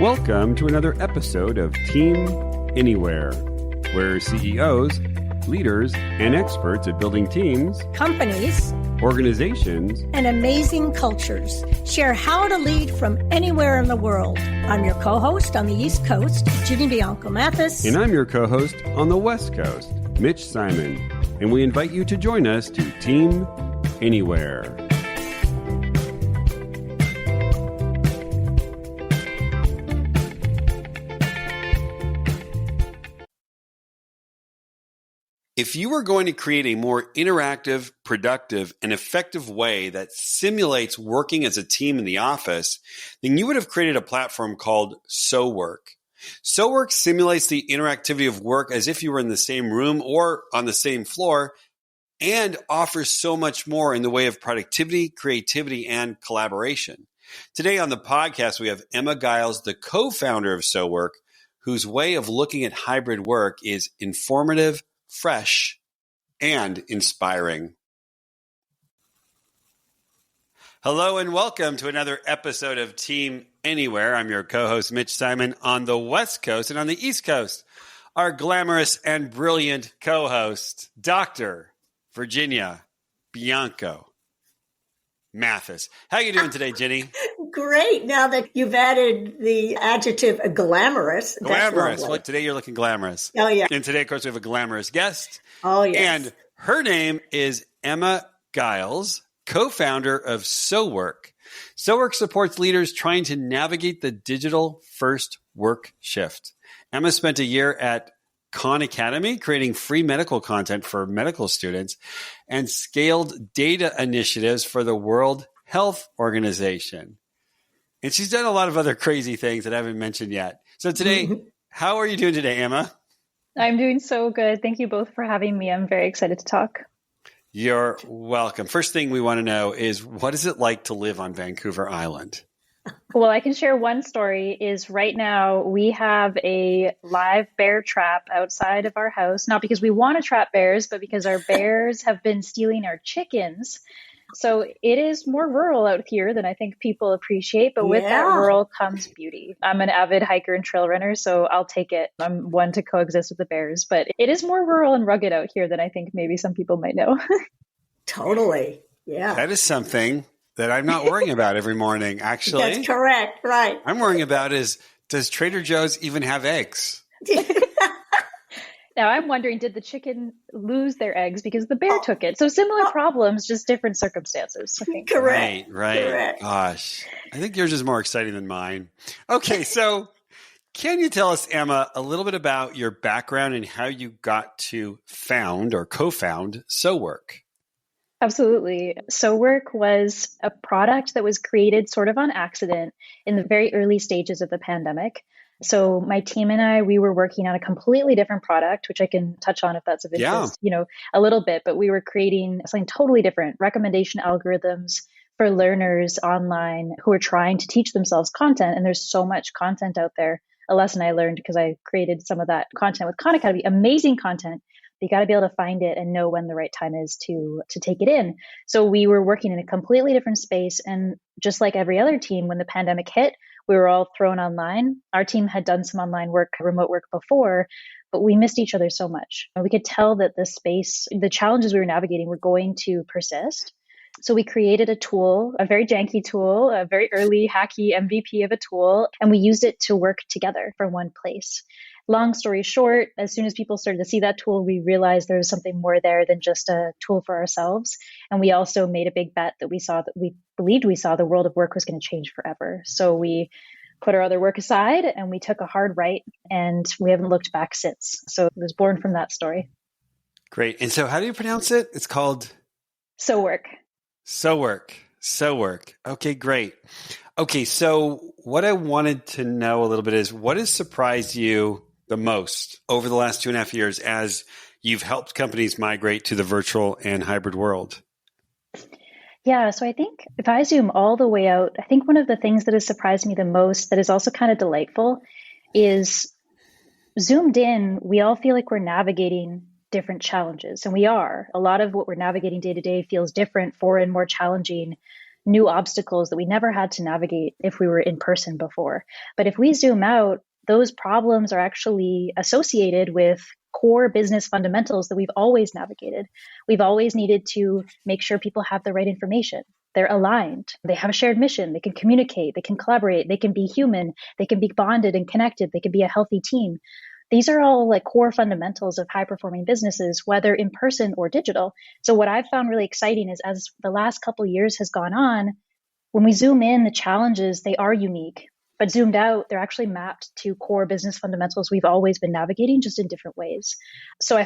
Welcome to another episode of Team Anywhere, where CEOs, leaders, and experts at building teams, companies, organizations, and amazing cultures share how to lead from anywhere in the world. I'm your co-host on the East Coast, Ginny Bianco Mathis. And I'm your co-host on the West Coast, Mitch Simon. And we invite you to join us to Team Anywhere. If you were going to create a more interactive, productive, and effective way that simulates working as a team in the office, then you would have created a platform called SoWork. SoWork simulates the interactivity of work as if you were in the same room or on the same floor, and offers so much more in the way of productivity, creativity, and collaboration. Today on the podcast, we have Emma Giles, the co-founder of SoWork, whose way of looking at hybrid work is informative, fresh, and inspiring. Hello and welcome to another episode of Team Anywhere. I'm your co-host, Mitch Simon, on the West Coast, and on the East Coast, our glamorous and brilliant co-host, Dr. Virginia Bianco Mathis. How are you doing today, Ginny? Great. Now that you've added the adjective glamorous. Glamorous. Well, today you're looking glamorous. Oh, yeah. And today, of course, we have a glamorous guest. Oh, yes. And her name is Emma Giles, co-founder of SoWork. SoWork supports leaders trying to navigate the digital-first work shift. Emma spent a year at Khan Academy creating free medical content for medical students and scaled data initiatives for the World Health Organization. And she's done a lot of other crazy things that I haven't mentioned yet. So today, how are you doing today, Emma? I'm doing so good. Thank you both for having me. I'm very excited to talk. You're welcome. First thing we want to know is, what is it like to live on Vancouver Island? Well, I can share one story. Is right now we have a live bear trap outside of our house, not because we want to trap bears, but because our bears have been stealing our chickens. So it is more rural out here than I think people appreciate, but with that rural comes beauty. I'm an avid hiker and trail runner, so I'll take it. I'm one to coexist with the bears, but it is more rural and rugged out here than I think maybe some people might know. Totally. Yeah. That is something that I'm not worrying about every morning, actually. That's correct. Right. I'm worrying about is, does Trader Joe's even have eggs? Now, I'm wondering, did the chicken lose their eggs because the bear took it? So similar problems, just different circumstances. I think. Correct. Right. Correct. Gosh, I think yours is more exciting than mine. Okay, so can you tell us, Emma, a little bit about your background and how you got to found or co-found SoWork? Absolutely. SoWork was a product that was created sort of on accident in the very early stages of the pandemic. So my team and I, we were working on a completely different product, which I can touch on if that's of interest, a little bit, but we were creating something totally different, recommendation algorithms for learners online who are trying to teach themselves content. And there's so much content out there. A lesson I learned because I created some of that content with Khan Academy, amazing content. You got to be able to find it and know when the right time is to take it in. So we were working in a completely different space. And just like every other team, when the pandemic hit, we were all thrown online. Our team had done some online work, remote work before, but we missed each other so much. And we could tell that the space, the challenges we were navigating were going to persist. So we created a tool, a very janky tool, a very early hacky MVP of a tool, and we used it to work together from one place. Long story short, as soon as people started to see that tool, we realized there was something more there than just a tool for ourselves. And we also made a big bet that we believed we saw the world of work was going to change forever. So we put our other work aside and we took a hard right, and we haven't looked back since. So it was born from that story. Great. And so how do you pronounce it? It's called? SoWork. SoWork. Okay, great. Okay, so what I wanted to know a little bit is, what has surprised you the most over the last 2.5 years as you've helped companies migrate to the virtual and hybrid world? Yeah, so I think if I zoom all the way out, I think one of the things that has surprised me the most that is also kind of delightful is zoomed in, we all feel like we're navigating different challenges. And we are. A lot of what we're navigating day to day feels different, foreign, more challenging new obstacles that we never had to navigate if we were in person before. But if we zoom out, those problems are actually associated with core business fundamentals that we've always navigated. We've always needed to make sure people have the right information. They're aligned. They have a shared mission. They can communicate. They can collaborate. They can be human. They can be bonded and connected. They can be a healthy team. These are all like core fundamentals of high performing businesses, whether in person or digital. So what I've found really exciting is as the last couple of years has gone on, when we zoom in, the challenges, they are unique, but zoomed out, they're actually mapped to core business fundamentals we've always been navigating, just in different ways. So I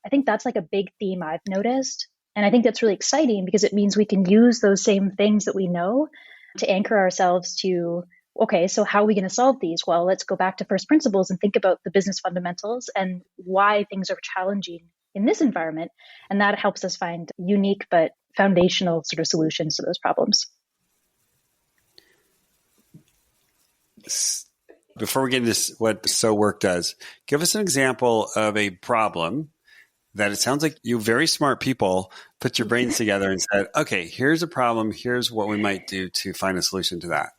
think that's like a big theme I've noticed. And I think that's really exciting because it means we can use those same things that we know to anchor ourselves to, okay, so how are we going to solve these? Well, let's go back to first principles and think about the business fundamentals and why things are challenging in this environment. And that helps us find unique but foundational sort of solutions to those problems. Before we get into this, what SoWork does, give us an example of a problem that it sounds like you very smart people put your brains together and said, okay, here's a problem. Here's what we might do to find a solution to that.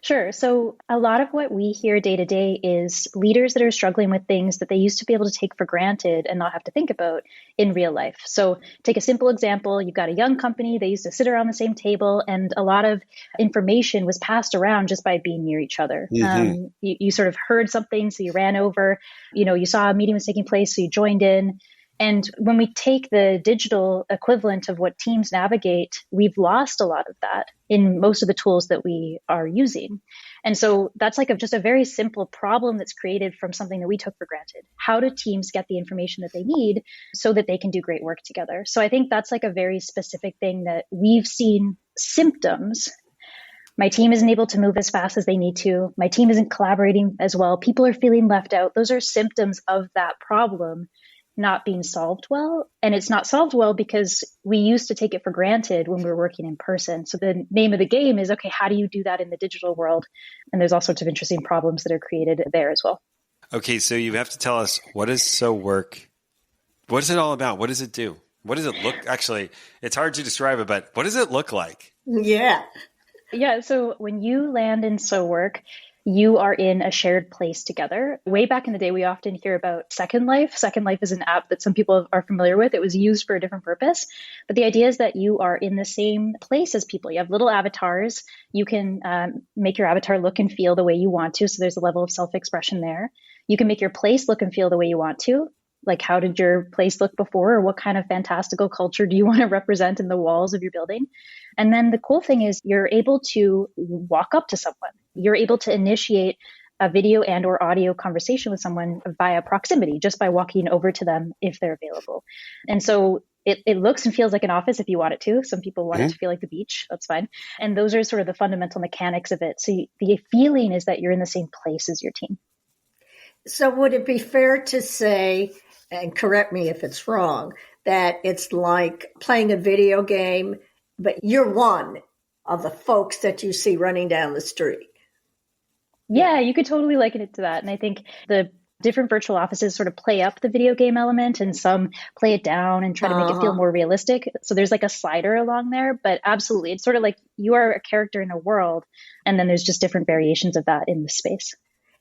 Sure. So a lot of what we hear day to day is leaders that are struggling with things that they used to be able to take for granted and not have to think about in real life. So take a simple example. You've got a young company. They used to sit around the same table and a lot of information was passed around just by being near each other. Mm-hmm. You sort of heard something, so you ran over, you saw a meeting was taking place, so you joined in. And when we take the digital equivalent of what teams navigate, we've lost a lot of that in most of the tools that we are using. And so that's like just a very simple problem that's created from something that we took for granted. How do teams get the information that they need so that they can do great work together? So I think that's like a very specific thing that we've seen symptoms. My team isn't able to move as fast as they need to. My team isn't collaborating as well. People are feeling left out. Those are symptoms of that problem not being solved well. And it's not solved well because we used to take it for granted when we were working in person. So the name of the game is, okay, how do you do that in the digital world? And there's all sorts of interesting problems that are created there as well. Okay, so you have to tell us, what is SoWork? What is it all about? What does it do? What does it look? Actually, it's hard to describe it, but what does it look like? Yeah. So when you land in SoWork, you are in a shared place together. Way back in the day, we often hear about Second Life. Second Life is an app that some people are familiar with. It was used for a different purpose. But the idea is that you are in the same place as people. You have little avatars. You can make your avatar look and feel the way you want to. So there's a level of self-expression there. You can make your place look and feel the way you want to. Like, how did your place look before? Or what kind of fantastical culture do you want to represent in the walls of your building? And then the cool thing is you're able to walk up to someone. You're able to initiate a video and or audio conversation with someone via proximity, just by walking over to them if they're available. And so it looks and feels like an office if you want it to. Some people want it to feel like the beach. That's fine. And those are sort of the fundamental mechanics of it. So the feeling is that you're in the same place as your team. So would it be fair to say, and correct me if it's wrong, that it's like playing a video game, but you're one of the folks that you see running down the street? Yeah, you could totally liken it to that. And I think the different virtual offices sort of play up the video game element and some play it down and try to make it feel more realistic. So there's like a slider along there, but absolutely, it's sort of like you are a character in a world, and then there's just different variations of that in the space.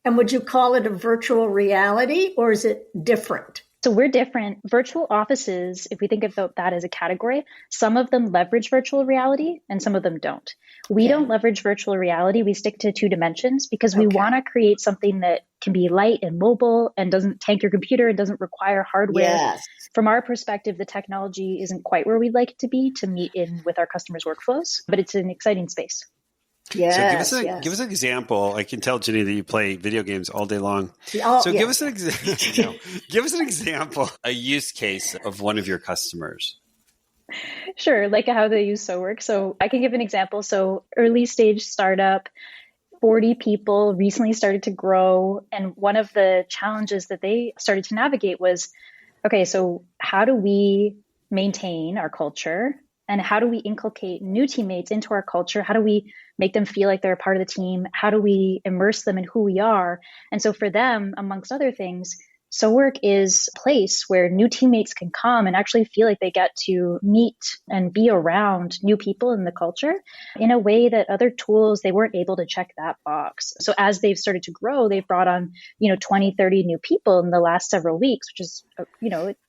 And would you call it a virtual reality, or is it different? So we're different. Virtual offices, if we think about that as a category, some of them leverage virtual reality and some of them don't. We don't leverage virtual reality. We stick to 2 dimensions because we want to create something that can be light and mobile and doesn't tank your computer and doesn't require hardware. Yes. From our perspective, the technology isn't quite where we'd like it to be to meet in with our customers' workflows, but it's an exciting space. Yes, so give us an example. I can tell, Ginny, that you play video games all day long. Give us an give us an example, a use case of one of your customers. Sure, like how they use SoWork. So I can give an example. So early stage startup, 40 people, recently started to grow. And one of the challenges that they started to navigate was, okay, so how do we maintain our culture? And how do we inculcate new teammates into our culture? How do we make them feel like they're a part of the team? How do we immerse them in who we are? And so for them, amongst other things, SoWork is a place where new teammates can come and actually feel like they get to meet and be around new people in the culture in a way that other tools, they weren't able to check that box. So as they've started to grow, they've brought on, 20, 30 new people in the last several weeks, which is,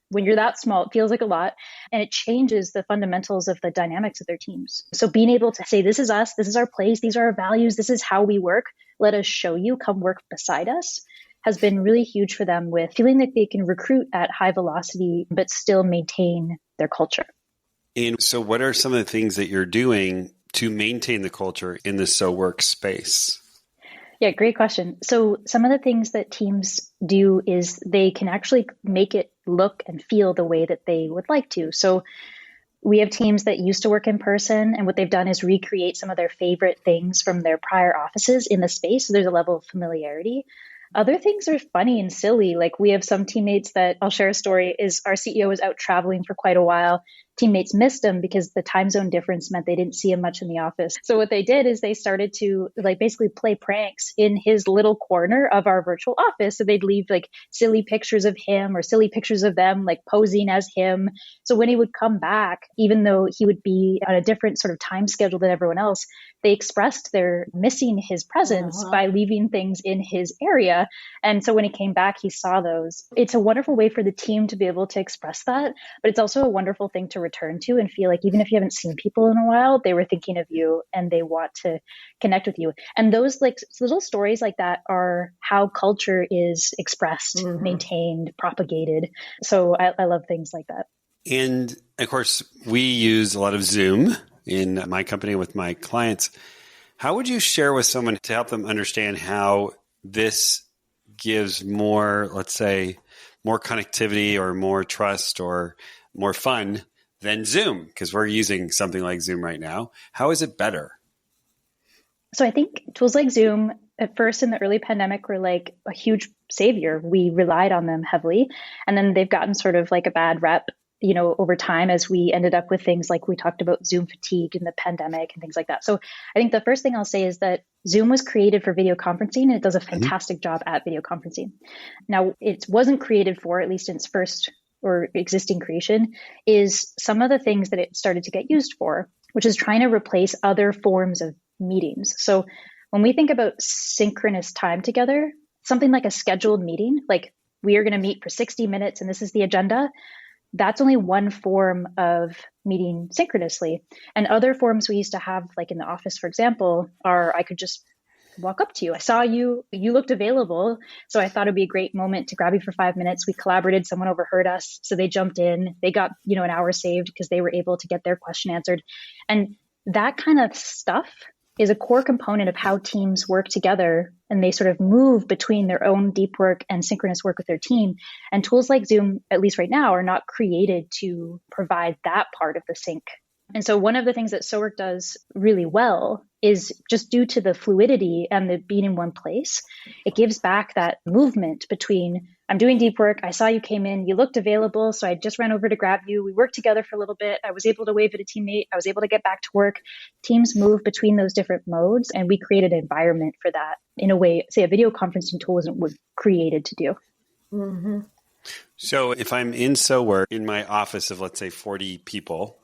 when you're that small, it feels like a lot, and it changes the fundamentals of the dynamics of their teams. So being able to say, this is us, this is our place, these are our values, this is how we work, let us show you, come work beside us, has been really huge for them with feeling that they can recruit at high velocity, but still maintain their culture. And so what are some of the things that you're doing to maintain the culture in the SoWork space? Yeah, great question. So some of the things that teams do is they can actually make it look and feel the way that they would like to. So we have teams that used to work in person, and what they've done is recreate some of their favorite things from their prior offices in the space. So there's a level of familiarity. Other things are funny and silly. Like we have some teammates that I'll share a story is our CEO was out traveling for quite a while. Teammates missed him because the time zone difference meant they didn't see him much in the office. So what they did is they started to basically play pranks in his little corner of our virtual office. So they'd leave silly pictures of him or silly pictures of them posing as him. So when he would come back, even though he would be on a different sort of time schedule than everyone else, they expressed their missing his presence by leaving things in his area. And so when he came back, he saw those. It's a wonderful way for the team to be able to express that, but it's also a wonderful thing to return to and feel like even if you haven't seen people in a while, they were thinking of you and they want to connect with you. And those little stories like that are how culture is expressed, maintained, propagated. So I love things like that. And of course, we use a lot of Zoom in my company with my clients. How would you share with someone to help them understand how this gives more, let's say, more connectivity or more trust or more fun than Zoom? Because we're using something like Zoom right now. How is it better? So I think tools like Zoom at first in the early pandemic were like a huge savior. We relied on them heavily. And then they've gotten sort of like a bad rep, over time as we ended up with things like we talked about Zoom fatigue in the pandemic and things like that. So I think the first thing I'll say is that Zoom was created for video conferencing and it does a fantastic job at video conferencing. Now, it wasn't created for, at least in its first or existing creation, is some of the things that it started to get used for, which is trying to replace other forms of meetings. So when we think about synchronous time together, something like a scheduled meeting, like we are going to meet for 60 minutes and this is the agenda, that's only one form of meeting synchronously. And other forms we used to have, like in the office, for example, are I could just walk up to you. I saw you, you looked available. So I thought it'd be a great moment to grab you for 5 minutes. We collaborated, someone overheard us. So they jumped in, they got, an hour saved because they were able to get their question answered. And that kind of stuff is a core component of how teams work together, and they sort of move between their own deep work and synchronous work with their team. And tools like Zoom, at least right now, are not created to provide that part of the sync. And so one of the things that SoWork does really well is just due to the fluidity and the being in one place, it gives back that movement between I'm doing deep work. I saw you came in, you looked available. So I just ran over to grab you. We worked together for a little bit. I was able to wave at a teammate. I was able to get back to work. Teams move between those different modes, and we created an environment for that in a way, say a video conferencing tool wasn't created to do. So if I'm in SoWork in my office of, let's say, 40 people,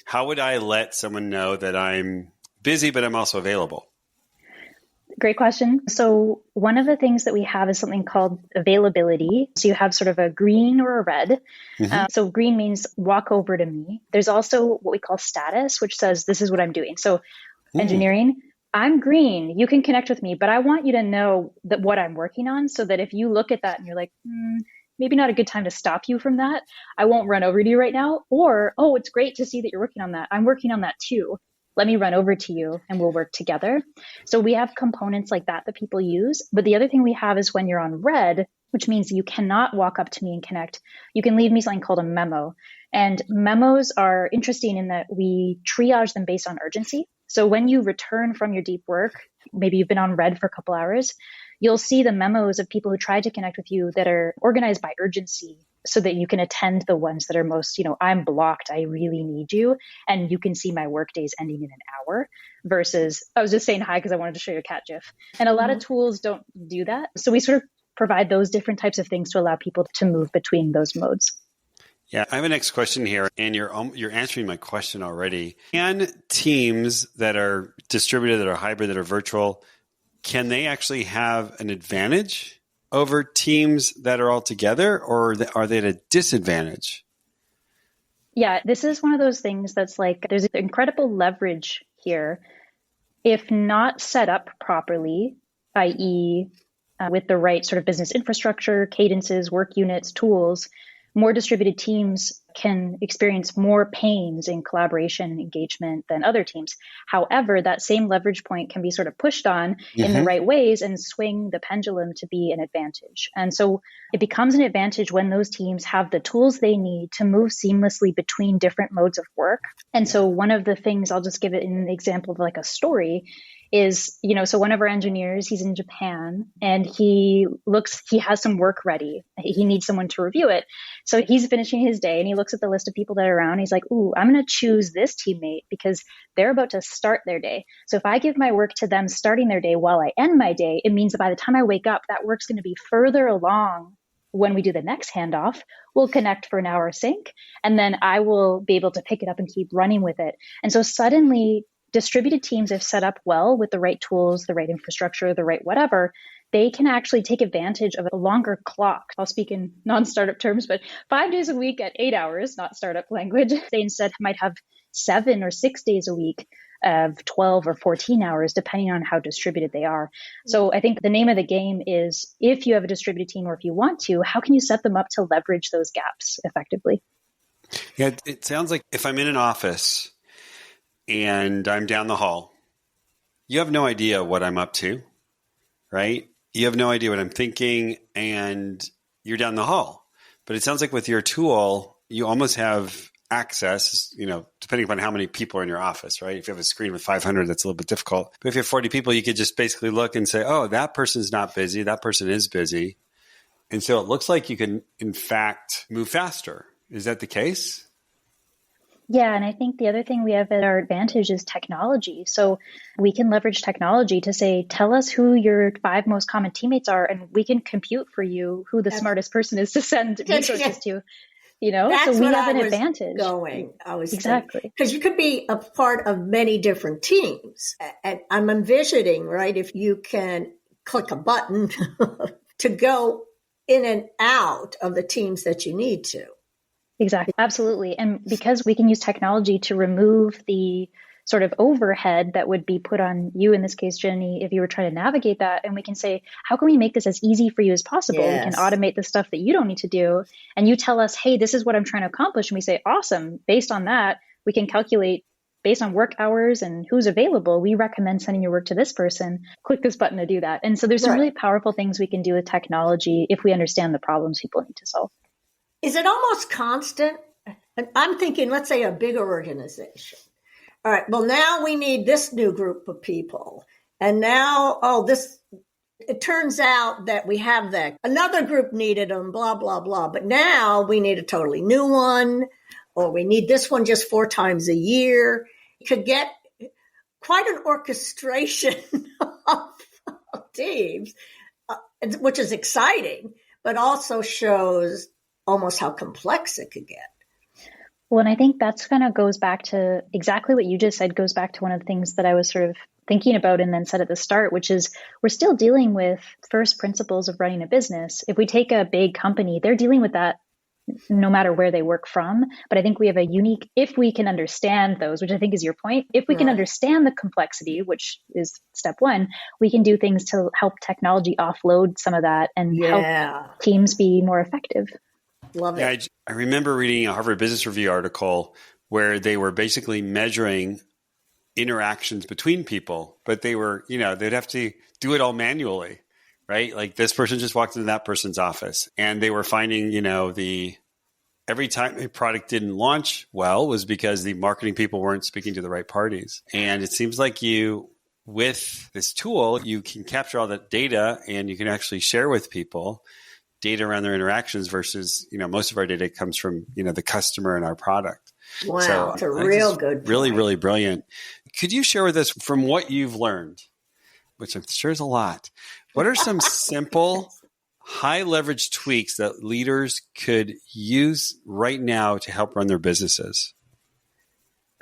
how would I let someone know that I'm busy, but I'm also available? Great question. So one of the things that we have is something called availability. So you have sort of a green or a red. So green means walk over to me. There's also what we call status, which says this is what I'm doing. So engineering, I'm green. You can connect with me, but I want you to know that what I'm working on, so that if you look at that and you're like, maybe not a good time to stop you from that, I won't run over to you right now. Or, oh, it's great to see that you're working on that. I'm working on that too. Let me run over to you and we'll work together. So we have components like that people use. But the other thing we have is when you're on red, which means you cannot walk up to me and connect, you can leave me something called a memo. And memos are interesting in that we triage them based on urgency. So when you return from your deep work, maybe you've been on red for a couple hours, you'll see the memos of people who tried to connect with you that are organized by urgency, so that you can attend the ones that are most, I'm blocked, I really need you. And you can see my work days ending in an hour versus, I was just saying hi because I wanted to show you a cat gif. And a lot of tools don't do that. So we sort of provide those different types of things to allow people to move between those modes. Yeah, I have a next question here, and you're answering my question already. Can teams that are distributed, that are hybrid, that are virtual, can they actually have an advantage over teams that are all together, or are they at a disadvantage? Yeah, this is one of those things that's like, there's incredible leverage here. If not set up properly, i.e., with the right sort of business infrastructure, cadences, work units, tools, more distributed teams can experience more pains in collaboration and engagement than other teams. However, that same leverage point can be sort of pushed on in the right ways and swing the pendulum to be an advantage. And so it becomes an advantage when those teams have the tools they need to move seamlessly between different modes of work. And so one of the things, I'll just give it an example of like a story, is, so one of our engineers, he's in Japan and he has some work ready. He needs someone to review it. So he's finishing his day and he looks at the list of people that are around. He's like, ooh, I'm going to choose this teammate because they're about to start their day. So if I give my work to them starting their day while I end my day, it means that by the time I wake up, that work's going to be further along. When we do the next handoff, we'll connect for an hour sync, and then I will be able to pick it up and keep running with it. And so suddenly, distributed teams, if set up well with the right tools, the right infrastructure, the right whatever, they can actually take advantage of a longer clock. I'll speak in non-startup terms, but 5 days a week at 8 hours, not startup language. They instead might have 7 or 6 days a week of 12 or 14 hours, depending on how distributed they are. So I think the name of the game is, if you have a distributed team or if you want to, how can you set them up to leverage those gaps effectively? Yeah, it sounds like if I'm in an office and I'm down the hall, you have no idea what I'm up to, right? You have no idea what I'm thinking, and you're down the hall. But it sounds like with your tool, you almost have access, depending upon how many people are in your office, right? If you have a screen with 500, that's a little bit difficult. But if you have 40 people, you could just basically look and say, oh, that person's not busy. That person is busy. And so it looks like you can, in fact, move faster. Is that the case? Yeah, and I think the other thing we have at our advantage is technology. So we can leverage technology to say, tell us who your 5 most common teammates are, and we can compute for you who the smartest person is to send resources to. So we have an advantage. I was exactly, because you could be a part of many different teams. And I'm envisioning, right, if you can click a button to go in and out of the teams that you need to. Exactly. Absolutely. And because we can use technology to remove the sort of overhead that would be put on you, in this case, Jenny, if you were trying to navigate that, and we can say, how can we make this as easy for you as possible? Yes. We can automate the stuff that you don't need to do. And you tell us, hey, this is what I'm trying to accomplish. And we say, awesome. Based on that, we can calculate based on work hours and who's available. We recommend sending your work to this person. Click this button to do that. And so there's some really powerful things we can do with technology if we understand the problems people need to solve. Is it almost constant? I'm thinking, let's say a bigger organization. All right, well, now we need this new group of people. And now, it turns out that we have that. Another group needed them, blah, blah, blah. But now we need a totally new one, or we need this one just 4 times a year. You could get quite an orchestration of teams, which is exciting, but also shows almost how complex it could get. Well, and I think that's kind of goes back to exactly what you just said, goes back to one of the things that I was sort of thinking about and then said at the start, which is we're still dealing with first principles of running a business. If we take a big company, they're dealing with that no matter where they work from. But I think we have a unique, if we can understand those, which I think is your point, if we can understand the complexity, which is step 1, we can do things to help technology offload some of that and help teams be more effective. Love it. Yeah, I remember reading a Harvard Business Review article where they were basically measuring interactions between people, but they were, they'd have to do it all manually, right? Like this person just walked into that person's office, and they were finding, every time a product didn't launch well was because the marketing people weren't speaking to the right parties. And it seems like with this tool, you can capture all that data and you can actually share with people data around their interactions versus, most of our data comes from, the customer and our product. Wow, so it's a real good point. Really, really brilliant. Could you share with us from what you've learned, which I'm sure is a lot, what are some simple, high leverage tweaks that leaders could use right now to help run their businesses?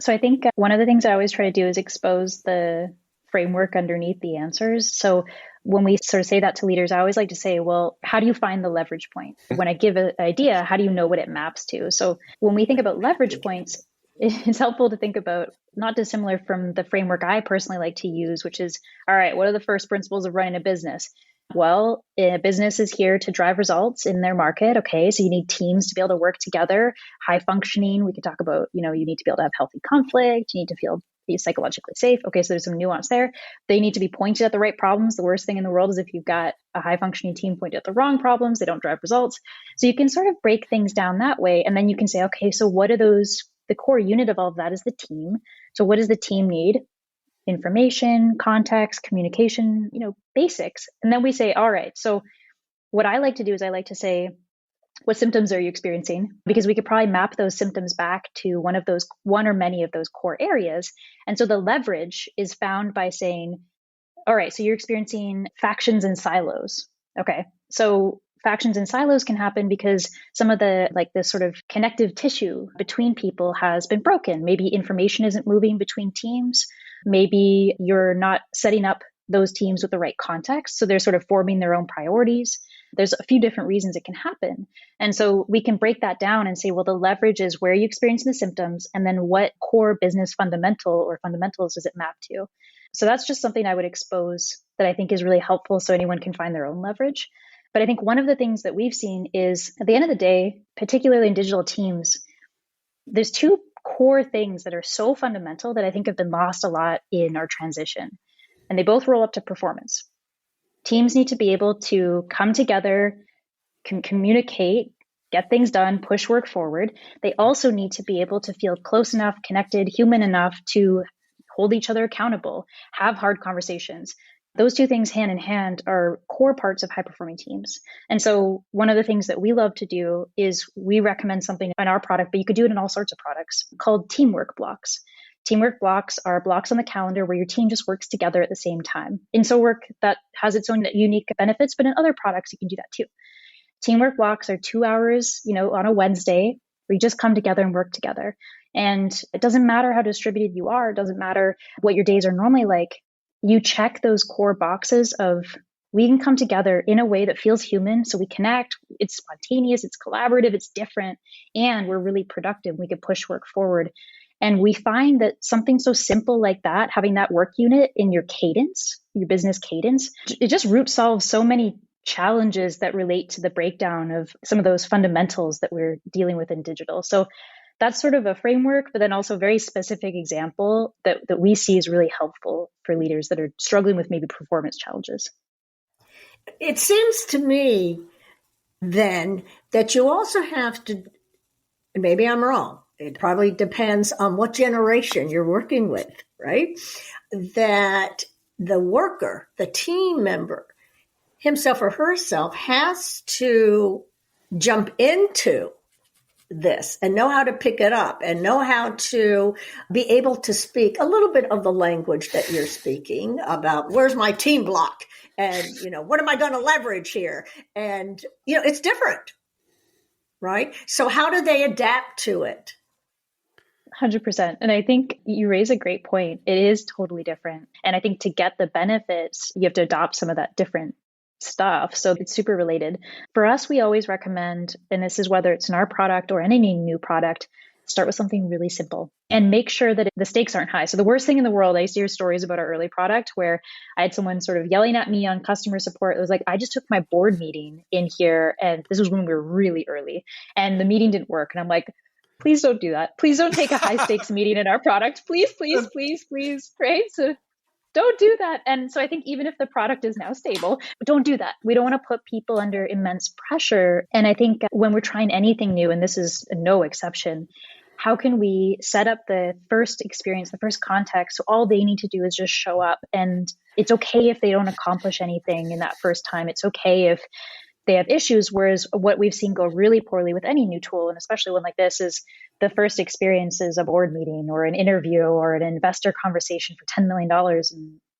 So I think one of the things I always try to do is expose the framework underneath the answers. So when we sort of say that to leaders, I always like to say, well, how do you find the leverage point? When I give an idea, how do you know what it maps to? So when we think about leverage points, it's helpful to think about not dissimilar from the framework I personally like to use, which is, all right, what are the first principles of running a business? Well, a business is here to drive results in their market. Okay, so you need teams to be able to work together, high functioning. We could talk about, you need to be able to have healthy conflict. You need to be psychologically safe. Okay, so there's some nuance there. They need to be pointed at the right problems. The worst thing in the world is if you've got a high functioning team pointed at the wrong problems, they don't drive results. So you can sort of break things down that way. And then you can say, okay, so what are those? The core unit of all of that is the team. So what does the team need? Information, context, communication, basics. And then we say, all right, so what I like to do is I like to say, what symptoms are you experiencing? Because we could probably map those symptoms back to one or many of those core areas. And so the leverage is found by saying, all right, so you're experiencing factions and silos. Okay, so factions and silos can happen because some of this sort of connective tissue between people has been broken. Maybe information isn't moving between teams. Maybe you're not setting up those teams with the right context. So they're sort of forming their own priorities. There's a few different reasons it can happen. And so we can break that down and say, well, the leverage is where you experience the symptoms, and then what core business fundamentals does it map to? So that's just something I would expose that I think is really helpful so anyone can find their own leverage. But I think one of the things that we've seen is at the end of the day, particularly in digital teams, there's two core things that are so fundamental that I think have been lost a lot in our transition. And they both roll up to performance. Teams need to be able to come together, can communicate, get things done, push work forward. They also need to be able to feel close enough, connected, human enough to hold each other accountable, have hard conversations. Those two things hand in hand are core parts of high-performing teams. And so one of the things that we love to do is we recommend something in our product, but you could do it in all sorts of products, called teamwork blocks. Teamwork blocks are blocks on the calendar where your team just works together at the same time. In SoWork, that has its own unique benefits, but in other products, you can do that too. Teamwork blocks are 2 hours, on a Wednesday, where you just come together and work together. And it doesn't matter how distributed you are. It doesn't matter what your days are normally like. You check those core boxes of we can come together in a way that feels human. So we connect, it's spontaneous, it's collaborative, it's different, and we're really productive. We can push work forward. And we find that something so simple like that, having that work unit in your cadence, your business cadence, it just root solves so many challenges that relate to the breakdown of some of those fundamentals that we're dealing with in digital. So that's sort of a framework, but then also a very specific example that we see is really helpful for leaders that are struggling with maybe performance challenges. It seems to me then that you also have to, and maybe I'm wrong, it probably depends on what generation you're working with, right? That the worker, the team member, himself or herself has to jump into this and know how to pick it up and know how to be able to speak a little bit of the language that you're speaking about. Where's my team block? And, what am I going to leverage here? And, it's different, right? So how do they adapt to it? 100%. And I think you raise a great point. It is totally different. And I think to get the benefits, you have to adopt some of that different stuff. So it's super related. For us, we always recommend, and this is whether it's in our product or any new product, start with something really simple and make sure that the stakes aren't high. So the worst thing in the world, I used to hear stories about our early product where I had someone sort of yelling at me on customer support. It was like, I just took my board meeting in here, and this was when we were really early, and the meeting didn't work. And I'm like, please don't do that. Please don't take a high stakes meeting in our product. Please, please, please, please. Right? So don't do that. And so I think even if the product is now stable, don't do that. We don't want to put people under immense pressure. And I think when we're trying anything new, and this is no exception, how can we set up the first experience, the first context, so all they need to do is just show up? And it's okay if they don't accomplish anything in that first time. It's okay if they have issues. Whereas what we've seen go really poorly with any new tool, and especially one like this, is the first experiences of a board meeting or an interview or an investor conversation for $10 million.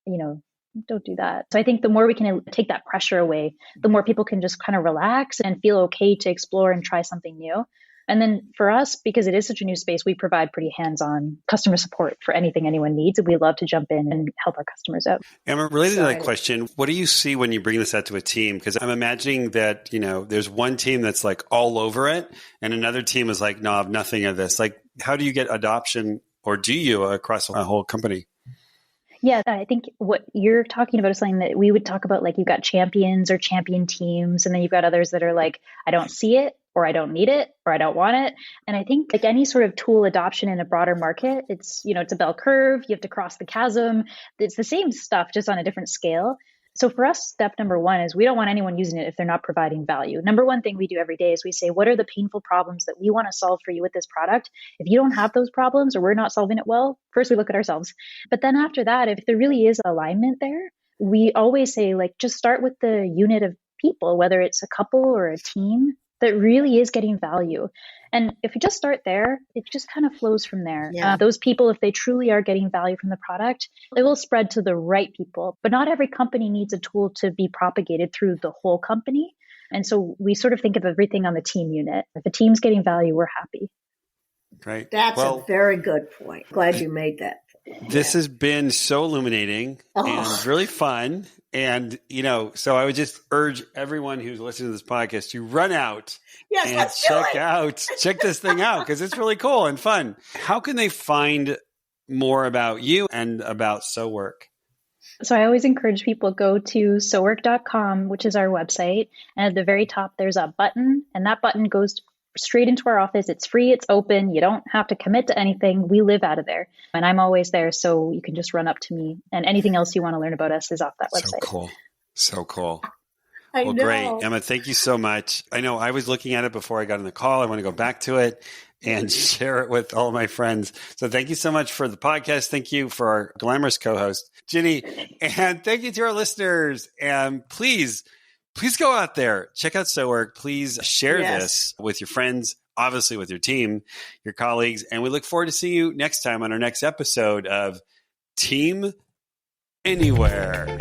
And, don't do that. So I think the more we can take that pressure away, the more people can just kind of relax and feel okay to explore and try something new. And then for us, because it is such a new space, we provide pretty hands-on customer support for anything anyone needs. And we love to jump in and help our customers out. Emma, related to that question, what do you see when you bring this out to a team? Because I'm imagining that, there's one team that's like all over it and another team is like, no, I have nothing of this. Like, how do you get adoption, or do you, across a whole company? Yeah, I think what you're talking about is something that we would talk about. Like, you've got champions or champion teams, and then you've got others that are like, I don't see it, or I don't need it, or I don't want it. And I think like any sort of tool adoption in a broader market, it's a bell curve. You have to cross the chasm. It's the same stuff, just on a different scale. So for us, step number one is we don't want anyone using it if they're not providing value. Number one thing we do every day is we say, what are the painful problems that we want to solve for you with this product? If you don't have those problems or we're not solving it well, first we look at ourselves. But then after that, if there really is alignment there, we always say, like, just start with the unit of people, whether it's a couple or a team that really is getting value. And if you just start there, it just kind of flows from there. Yeah. Those people, if they truly are getting value from the product, it will spread to the right people. But not every company needs a tool to be propagated through the whole company. And so we sort of think of everything on the team unit. If a team's getting value, we're happy. Great. That's a very good point. Glad you made that. This has been so illuminating and really fun. And, so I would just urge everyone who's listening to this podcast to run out and check this thing out, because it's really cool and fun. How can they find more about you and about SoWork? So I always encourage people to go to SoWork.com, which is our website. And at the very top, there's a button, and that button goes straight into our office. It's free. It's open. You don't have to commit to anything. We live out of there. And I'm always there. So you can just run up to me, and anything else you want to learn about us is off that website. So cool. Well, great. Emma, thank you so much. I know I was looking at it before I got on the call. I want to go back to it and share it with all of my friends. So thank you so much for the podcast. Thank you for our glamorous co-host, Ginny. And thank you to our listeners. And please go out there. Check out SoWork. Please share this with your friends, obviously with your team, your colleagues. And we look forward to seeing you next time on our next episode of Team Anywhere.